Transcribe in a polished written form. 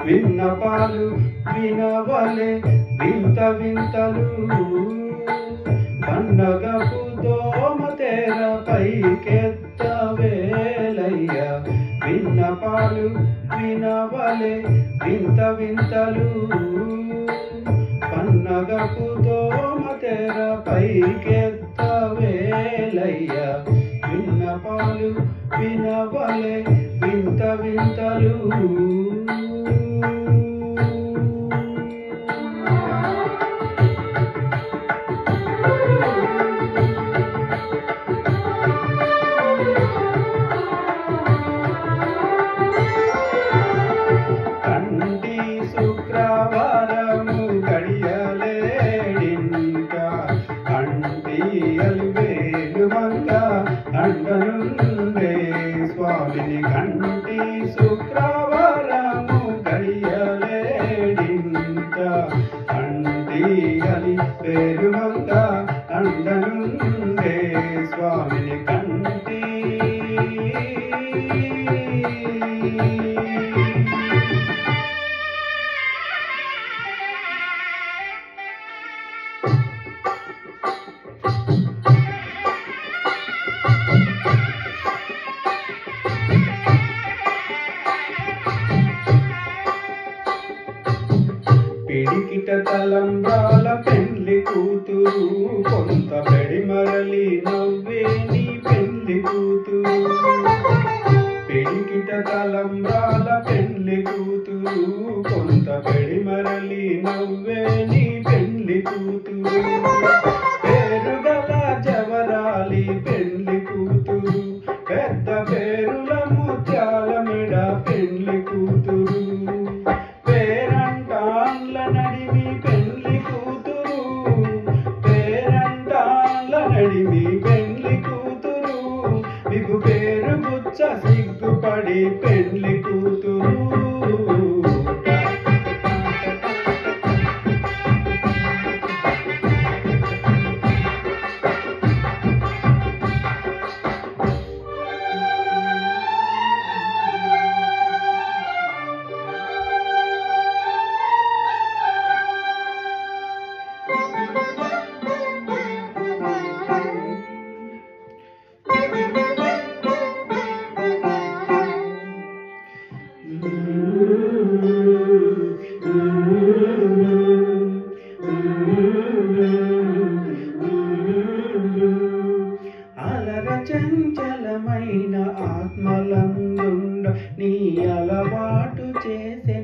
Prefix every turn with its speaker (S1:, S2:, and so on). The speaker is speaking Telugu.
S1: విన్నపాలు వినవలే వింత వింతలు పండగపు దోమ తెర పైకెత్తవేలయ్య. విన్నపాలు వినవలే వింత వింతలు పండగపు దోమ తెర పైకెత్తవేలయ్య. విన్నపాలు వినవలే వింత వింతలు శుక్రవారము గడియలేడింకా అంటియలు వంక అంటనుండే స్వామిని. కంటి శుక్రవారము గడియలేడింకా అంటియలి పేరుమంక అంటనుండే స్వామిని. కంటి పిడికిట తలంబ్రాల పెండ్లి కూతురు కొంత పెడిమరలి నవ్వే నీ పెండ్లి కూతురు. పిడికిట తలంబ్రాల పెండ్లి కూతురు కొంత పెడిమరలి నవ్వే నీ పెండ్లి కూతురు. పేరుగల జవరాలి పెండ్లి కూతురు పెద్ద పేరుల ముత్యాల మెడ పెండ్లి కూతురు. నడిమి పెండ్లి కూతురు పేరంటాళ్ళ నడిమి పెండ్లి కూతురు. మీకు పేరు బుచ్చ సిగ్గుపడి పెండ్లి కూతురు. అలర చంచలమైన ఆత్మలందుండ నీ అలవాటు చేసే